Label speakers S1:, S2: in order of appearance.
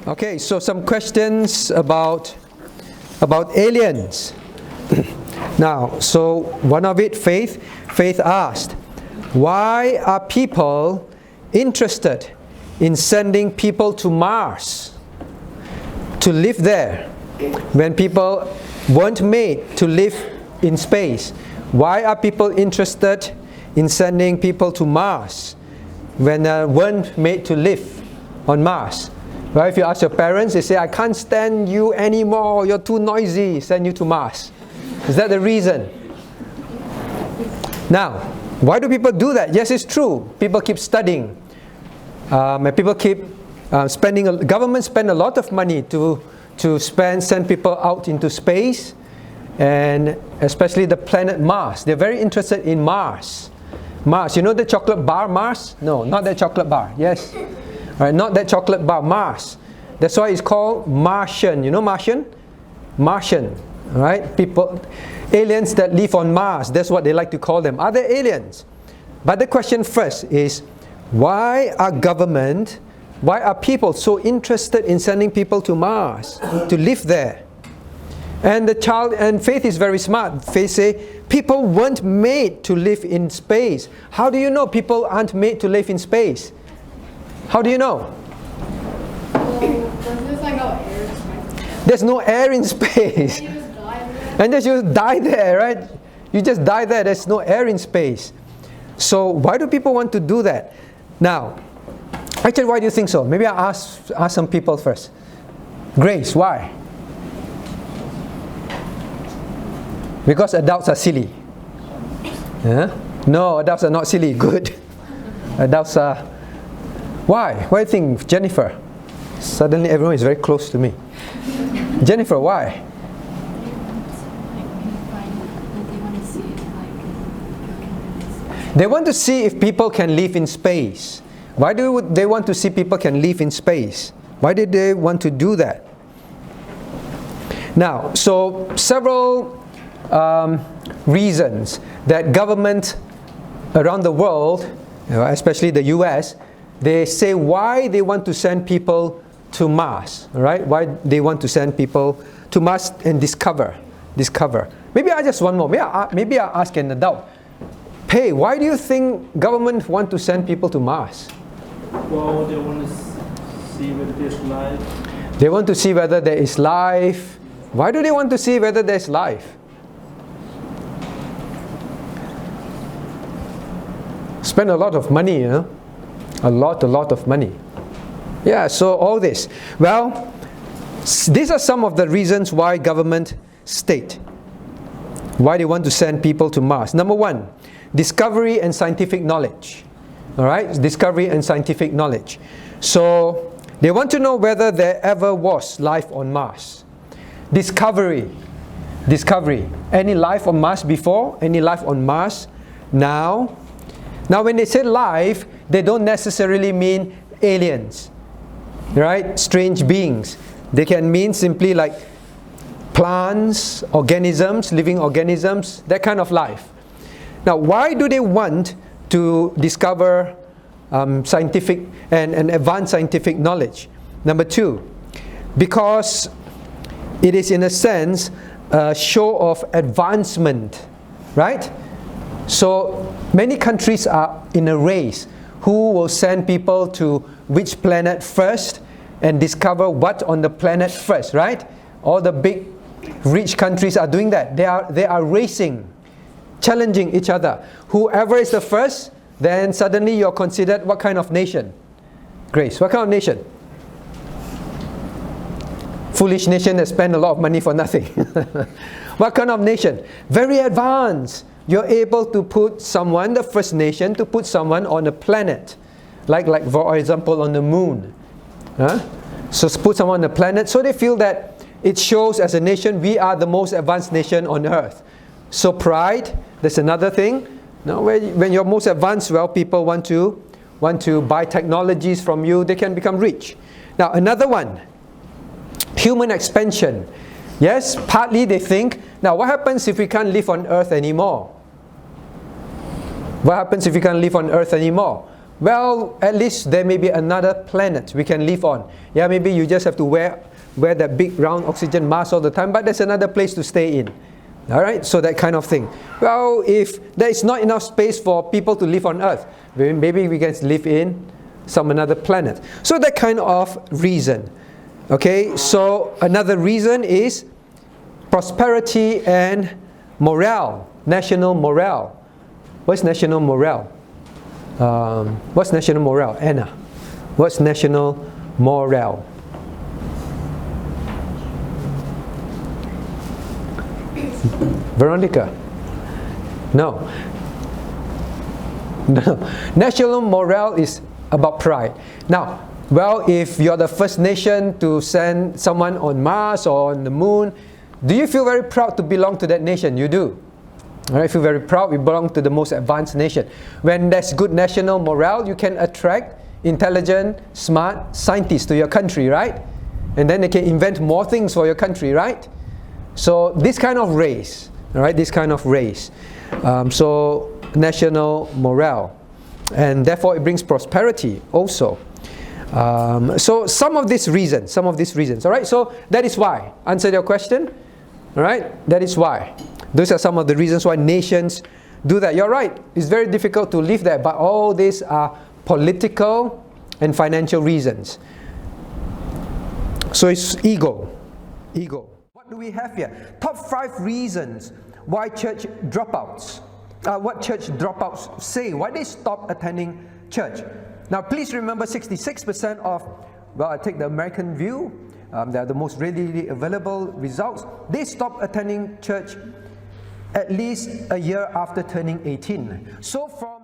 S1: Okay, so some questions about aliens. Now, so one of it, Faith asked, why are people interested in sending people to Mars to live there when people weren't made to live in space? Why are people interested in sending people to Mars when they weren't made to live on Mars? Right? If you ask your parents, they say, I can't stand you anymore, you're too noisy, send you to Mars. Is that the reason? Now, why do people do that? Yes, it's true. People keep studying. And people keep governments spend a lot of money to send people out into space, and especially the planet Mars. They're very interested in Mars. Mars, you know the chocolate bar Mars? No, not that chocolate bar. Yes. All right, not that chocolate bar, Mars. That's why it's called Martian. You know Martian? Martian. All right? People, aliens that live on Mars, that's what they like to call them. Are they aliens? But the question first is, why are people so interested in sending people to Mars to live there? And Faith is very smart. Faith say, people weren't made to live in space. How do you know people aren't made to live in space? How do you know? There's no air in space. And then you die there, right? You just die there. There's no air in space. So why do people want to do that? Now, actually, why do you think so? Maybe I'll ask some people first. Grace, why? Because adults are silly. Yeah? No, adults are not silly. Good. Adults are... Why? Why do you think, Jennifer? Suddenly everyone is very close to me. Jennifer, why? They want to see if people can live in space. Why do they want to see people can live in space? Why did they want to do that? Now, so several reasons that government around the world, especially the US, they say why they want to send people to Mars, right? Why they want to send people to Mars and discover. Maybe I just one more. Maybe I ask an adult. Hey, why do you think government want to send people to Mars?
S2: Well, they want to see whether there's life.
S1: They want to see whether there is life. Why do they want to see whether there's life? Spend a lot of money, you know? A lot of money. Yeah, so all this. Well, these are some of the reasons why government state why they want to send people to Mars. Number one, discovery and scientific knowledge. All right, discovery and scientific knowledge. So they want to know whether there ever was life on Mars. Discovery. Any life on Mars before? Any life on Mars now? Now, when they say life, they don't necessarily mean aliens, right? Strange beings. They can mean simply like plants, organisms, living organisms, that kind of life. Now, why do they want to discover scientific and advanced scientific knowledge? Number two, because it is in a sense a show of advancement, right? So many countries are in a race. Who will send people to which planet first and discover what on the planet first, right? All the big rich countries are doing that. They are racing, challenging each other. Whoever is the first, then suddenly you're considered what kind of nation? Grace, what kind of nation? Foolish nation that spend a lot of money for nothing. What kind of nation? Very advanced. You're able to put someone, the first nation, to put someone on a planet. Like for example, on the moon. So put someone on the planet. So they feel that it shows as a nation, we are the most advanced nation on earth. So pride, that's another thing. Now, when you're most advanced, well, people want to buy technologies from you. They can become rich. Now, another one, human expansion. Yes, partly they think, now what happens if we can't live on earth anymore? What happens if we can't live on earth anymore? Well, at least there may be another planet we can live on. Yeah, maybe you just have to wear that big round oxygen mask all the time, but there's another place to stay in. Alright, so that kind of thing. Well, if there is not enough space for people to live on Earth, maybe we can live in some another planet. So that kind of reason. Okay, so another reason is prosperity and morale, national morale. What's national morale? What's national morale? Anna, what's national morale? Veronica? No. No. National morale is about pride. Now, well, if you're the first nation to send someone on Mars or on the moon, do you feel very proud to belong to that nation? You do. Alright, feel very proud. We belong to the most advanced nation. When there's good national morale, you can attract intelligent, smart scientists to your country, right? And then they can invent more things for your country, right? So this kind of race, alright, this kind of race. So national morale. And therefore it brings prosperity also. So some of these reasons, alright? So that is why. Answer your question? Alright? That is why. Those are some of the reasons why nations do that. You're right. It's very difficult to live there, but all these are political and financial reasons. So it's ego. Ego. What do we have here? Top 5 reasons why church dropouts. What church dropouts say. Why they stop attending church. Now please remember 66% of, well, I take the American view, they are the most readily available results. They stop attending church at least a year after turning 18. So from